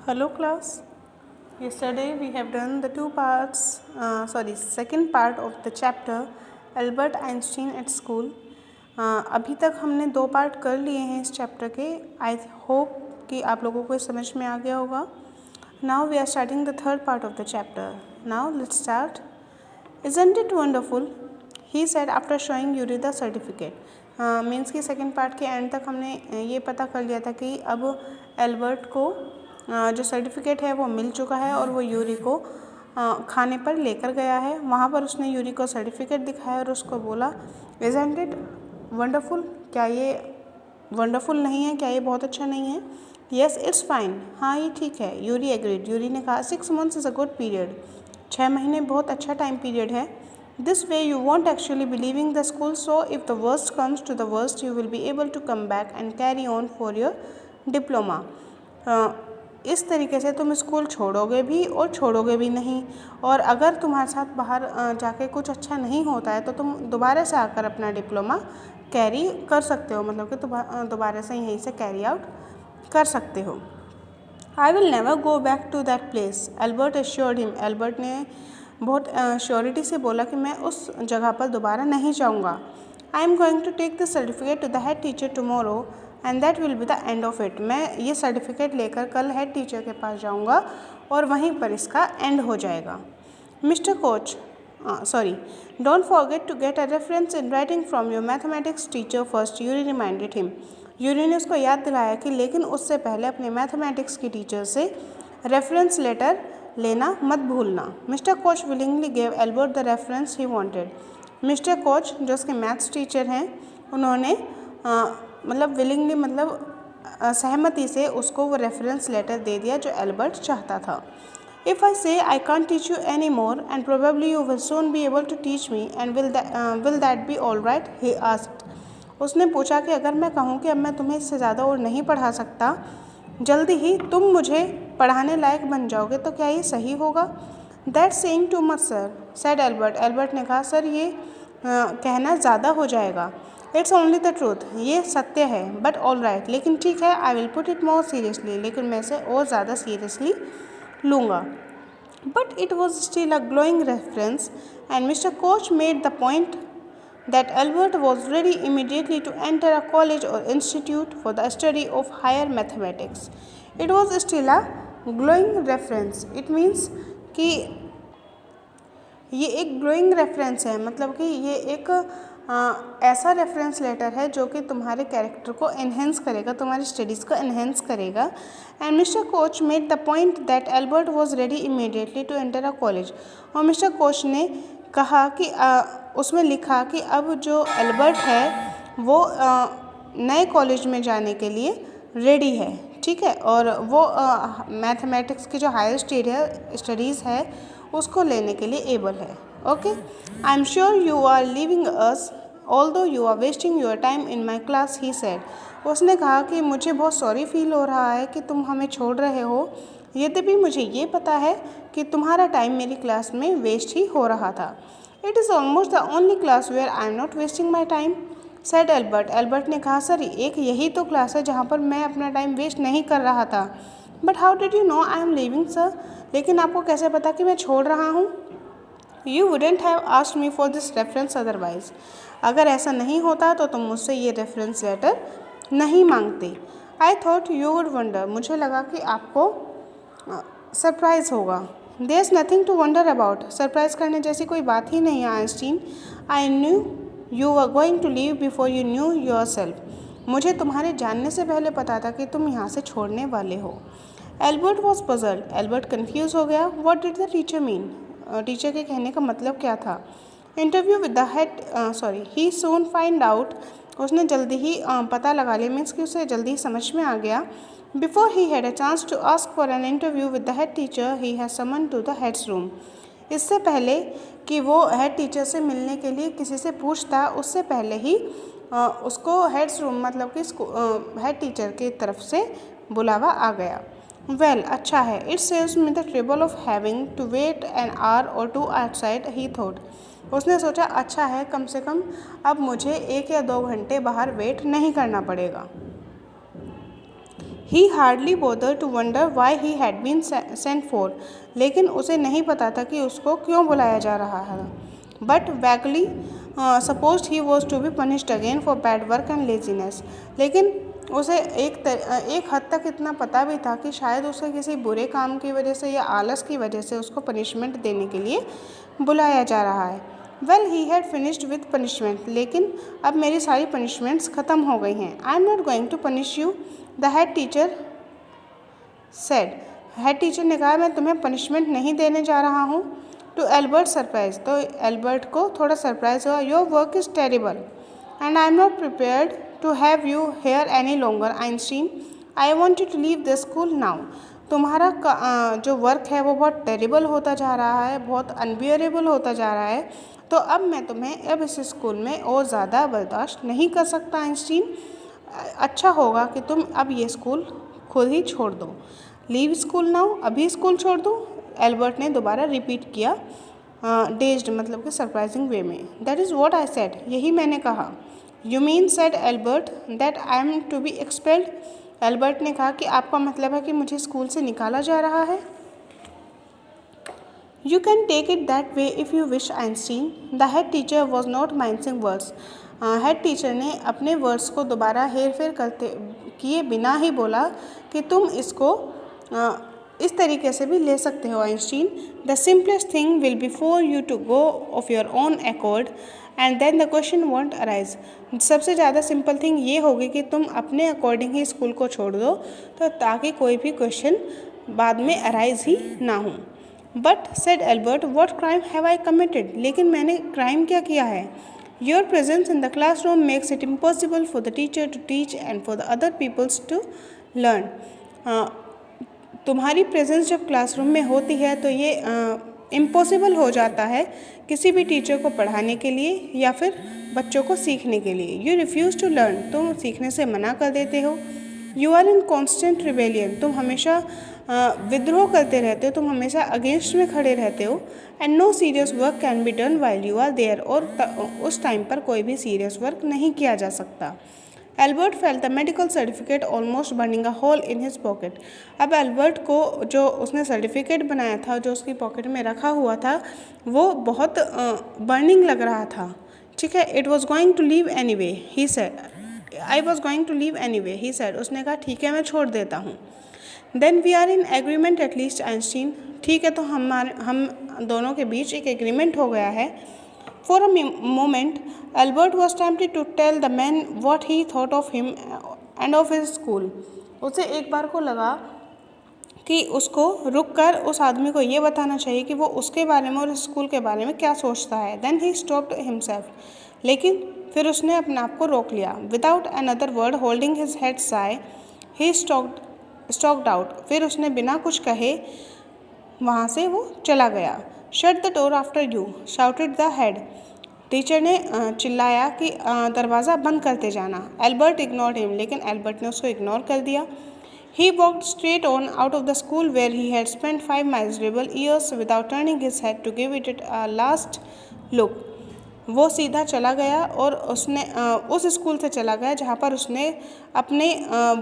Hello class. Yesterday we have done the second part of the chapter Albert Einstein at school. अभी तक हमने 2 part कर लिए हैं इस चैप्टर के. आई होप कि आप लोगों को समझ में आ गया होगा. Now we are starting the third part of the chapter. Now let's start. Isn't it wonderful? He said after showing Yuri the certificate. Means की सेकेंड पार्ट के एंड तक हमने ये पता कर लिया था कि अब एल्बर्ट को जो सर्टिफिकेट है वो मिल चुका है और वो यूरी को खाने पर लेकर गया है. वहाँ पर उसने यूरी को सर्टिफिकेट दिखाया और उसको बोला Isn't it wonderful? क्या ये वंडरफुल नहीं है? क्या ये बहुत अच्छा नहीं है? Yes, it's fine. हाँ ये ठीक है. Yuri agreed. यूरी ने कहा 6 months is a good period. 6 महीने बहुत अच्छा टाइम पीरियड है. This way you won't actually be leaving the school, so if the worst comes to the worst you will be able to come back and carry on for your diploma. इस तरीके से तुम school छोड़ोगे भी और छोड़ोगे भी नहीं, और अगर तुम्हारे साथ बाहर जाके कुछ अच्छा नहीं होता है तो तुम दोबारा से आकर अपना डिप्लोमा कैरी कर सकते हो, मतलब कि दोबारा से यहीं से कैरी आउट कर सकते हो. I will never go back to that place, Albert assured him. Albert ने बहुत श्योरिटी से बोला कि मैं उस जगह पर दोबारा नहीं जाऊंगा. I am going to take the certificate to the head teacher tomorrow and that will be the end of it. मैं ये सर्टिफिकेट लेकर कल हेड टीचर के पास जाऊंगा और वहीं पर इसका एंड हो जाएगा. Mister Koch don't forget to get a reference in writing from your mathematics teacher first, Yuri reminded him. Yuri ने उसको याद दिलाया कि लेकिन उससे पहले अपने मैथमेटिक्स की टीचर से रेफरेंस लेटर लेना मत भूलना. Mister coach willingly gave Albert the reference he wanted. Mister coach जो उसके मैथ्स टीचर हैं उन्होंने मतलब विलिंगली मतलब सहमति से उसको वो रेफरेंस लेटर दे दिया जो एल्बर्ट चाहता था. If I say I can't teach you any more and probably you will soon be able to teach me and will that be all right, he asked. उसने पूछा कि अगर मैं कहूँ कि अब मैं तुम्हें इससे ज़्यादा और नहीं पढ़ा सकता, जल्दी ही तुम मुझे पढ़ाने लायक बन जाओगे, तो क्या ये सही होगा? That's saying too much sir, said Albert. Albert ने कहा सर ये कहना ज़्यादा हो जाएगा. इट्स ओनली द ट्रूथ, ये सत्य है. बट ऑल राइट, लेकिन ठीक है. I will put it more seriously, लेकिन मैं इसे और ज़्यादा सीरियसली लूँगा. But it was still a glowing reference and mister Koch made the point that Albert was ready immediately to enter a college or institute for the study of higher mathematics. It was still a glowing reference. It means कि ये एक glowing reference है, मतलब कि ये एक ऐसा reference letter है जो कि तुम्हारे कैरेक्टर को एनहेंस करेगा, तुम्हारी स्टडीज़ को एनहेंस करेगा. And mister Koch made the point that Albert was ready immediately to enter a college. और मिस्टर कोच ने कहा कि उसमें लिखा कि अब जो एल्बर्ट है वो नए कॉलेज में जाने के लिए रेडी है, ठीक है, और वो मैथमेटिक्स की जो हायर स्टडीज़ है उसको लेने के लिए एबल है. Okay. I am sure you are leaving us although you are wasting your time in my class, he said. उसने कहा कि मुझे बहुत सॉरी फील हो रहा है कि तुम हमें छोड़ रहे हो, यद्यपि मुझे ये पता है कि तुम्हारा टाइम मेरी क्लास में वेस्ट ही हो रहा था. It is almost the only class where I am not wasting my time, said Albert. Albert ने कहा सर एक यही तो क्लास है जहाँ पर मैं अपना टाइम वेस्ट नहीं कर रहा था. But how did you know I am leaving sir, लेकिन आपको कैसे पता कि मैं छोड़ रहा हूँ? You wouldn't have asked me for this reference otherwise. अगर ऐसा नहीं होता तो तुम मुझसे ये रेफरेंस लेटर नहीं मांगते. I thought you would wonder, मुझे लगा कि आपको सरप्राइज़ होगा. There is nothing to wonder about, surprise करने जैसी कोई बात ही नहीं है Einstein. I knew you were going to leave before you knew yourself. मुझे तुम्हारे जानने से पहले पता था कि तुम यहाँ से छोड़ने वाले हो. Albert was puzzled. Albert confuse हो गया. What did the teacher mean, teacher के कहने का मतलब क्या था? Interview with the head he soon find out. उसने जल्दी ही पता लगा लिया, मीन्स कि उसे जल्दी ही समझ में आ गया. Before he had a chance to ask for an interview with the head teacher, he has summoned to the head's room. इससे पहले कि वो हेड टीचर से मिलने के लिए किसी से पूछता, उससे पहले ही उसको हेड्स रूम मतलब कि हेड टीचर की तरफ से बुलावा आ गया. वेल अच्छा है, it saves me the trouble of having to wait an hour or 2 outside, he thought. उसने सोचा अच्छा है, कम से कम अब मुझे 1 या 2 घंटे बाहर वेट नहीं करना पड़ेगा. He hardly bother to wonder why he had been sent for, लेकिन उसे नहीं पता था कि उसको क्यों बुलाया जा रहा है। But vaguely supposed he was to be punished again for bad work and laziness, लेकिन उसे एक हद तक इतना पता भी था कि शायद उसे किसी बुरे काम की वजह से या आलस की वजह से उसको पनिशमेंट देने के लिए बुलाया जा रहा है। Well he had finished with punishment, लेकिन अब मेरी सारी पनिशमेंट्स ख़त्म हो गई हैं। I am not going to punish you, the head teacher said. Head teacher ने कहा मैं तुम्हें पनिशमेंट नहीं देने जा रहा हूँ। टू एल्बर्ट सरप्राइज, तो एल्बर्ट को थोड़ा सरप्राइज हुआ। Your work is terrible and I am not prepared to have you here any longer Einstein, I want you to leave the school now. तुम्हारा जो वर्क है वो बहुत टेरिबल होता जा रहा है, बहुत अनबियरेबल होता जा रहा है, तो अब मैं तुम्हें अब इस स्कूल में और ज़्यादा बर्दाश्त नहीं कर सकता आइंस्टीन। अच्छा होगा कि तुम अब ये स्कूल खुद ही छोड़ दो। लीव स्कूल नाउ, अभी स्कूल छोड़ दो, एल्बर्ट ने दोबारा रिपीट किया, डेज्ड मतलब कि सरप्राइजिंग वे में। That is what I said, यही मैंने कहा। You mean said Albert that I am to be expelled, Albert ने कहा कि आपका मतलब है कि मुझे स्कूल से निकाला जा रहा है। You can take it that way if you wish Einstein, the head teacher was not mincing words. Head teacher ने अपने वर्ड्स को दोबारा हेर फेर करते किए बिना ही बोला कि तुम इसको इस तरीके से भी ले सकते हो Einstein. The simplest thing will be for you to go off your own accord and then the question won't arise. सबसे ज़्यादा सिंपल थिंग ये होगी कि तुम अपने अकॉर्डिंग ही स्कूल को छोड़ दो, तो ताकि कोई भी क्वेश्चन बाद में अराइज ही ना हो। But said Albert what crime have I committed, लेकिन मैंने क्राइम क्या किया है। Your presence in the classroom makes it impossible for the teacher to teach and for the other peoples to learn. तुम्हारी प्रेजेंस जब क्लासरूम में होती है तो ये इम्पॉसिबल हो जाता है किसी भी टीचर को पढ़ाने के लिए या फिर बच्चों को सीखने के लिए। यू रिफ्यूज़ टू लर्न, तुम सीखने से मना कर देते हो। You are in constant rebellion, तुम हमेशा विद्रोह करते रहते हो, तुम हमेशा अगेंस्ट में खड़े रहते हो। And no serious work can be done while you are there, और उस टाइम पर कोई भी सीरियस वर्क नहीं किया जा सकता। Albert felt the medical certificate almost burning a hole in his pocket. अब एल्बर्ट को जो उसने सर्टिफिकेट बनाया था, जो उसकी पॉकेट में रखा हुआ था, वो बहुत बर्निंग लग रहा था। ठीक है, it was going to leave anyway he said, I was going to leave anyway he said, उसने कहा ठीक है मैं छोड़ देता हूँ। Then we are in agreement at least Einstein, ठीक है तो हम दोनों के बीच एक एग्रीमेंट हो गया है। For a moment, Albert was tempted to tell the man what he thought of him and of his school. उसे एक बार को लगा कि उसको रुककर उस आदमी को ये बताना चाहिए कि वो उसके बारे में और स्कूल के बारे में क्या सोचता है। Then he stopped himself, लेकिन फिर उसने अपने आप को रोक लिया। Without another word, holding his head sigh, he stalked out. फिर उसने बिना कुछ कहे वहाँ से वो चला गया। Shut the door after you, shouted the head, teacher ने चिल्लाया कि दरवाज़ा बंद करते जाना। एल्बर्ट इग्नोर्ड हिम, लेकिन एल्बर्ट ने उसको इग्नोर कर दिया। He walked straight on out of the school where he had spent 5 miserable years without turning his head to give it a last look. वो सीधा चला गया और उसने उस स्कूल से चला गया जहाँ पर उसने अपने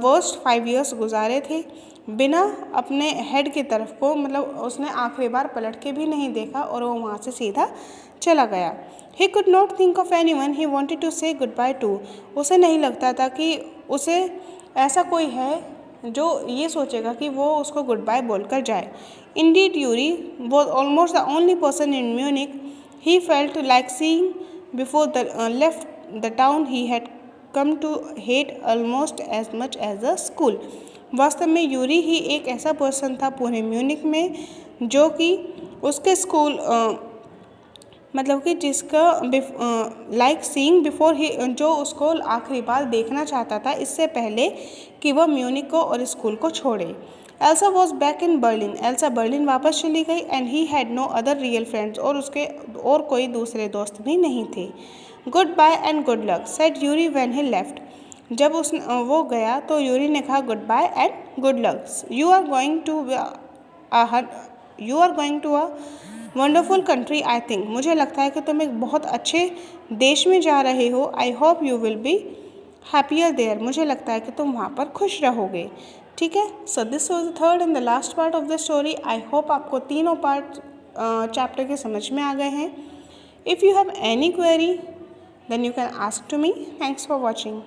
वर्स्ट 5 years गुजारे थे, बिना अपने हेड की तरफ को, मतलब उसने आखिरी बार पलट के भी नहीं देखा और वो वहाँ से सीधा चला गया। He could not think of anyone he wanted to say goodbye to. उसे नहीं लगता था कि उसे ऐसा कोई है जो ये सोचेगा कि वो उसको गुड बाय बोलकर जाए। Indeed, Yuri was almost the only person in Munich he felt like seeing before left the town he had come to hate almost as much as the school. वास्तव में यूरी ही एक ऐसा person था पूरे Munich में जो कि उसके स्कूल मतलब कि जिसका लाइक सीइंग बिफोर ही, जो उसको आखिरी बार देखना चाहता था इससे पहले कि वह म्यूनिक को और स्कूल को छोड़े। Elsa was back in Berlin, Elsa Berlin वापस चली गई। And he had no other real friends, और उसके और कोई दूसरे दोस्त भी नहीं थे। Goodbye and good luck said Yuri when he left, जब वो गया तो यूरी ने कहा goodbye and good luck. You are going to a wonderful country I think, मुझे लगता है कि तुम एक बहुत अच्छे देश में जा रहे हो। I hope you will be happier there, मुझे लगता है कि तुम वहाँ पर खुश रहोगे। ठीक है। So this was the third and the last part of the story. I hope आपको तीनों पार्ट चैप्टर के समझ में आ गए हैं। If you have any query then you can ask to me. Thanks for watching.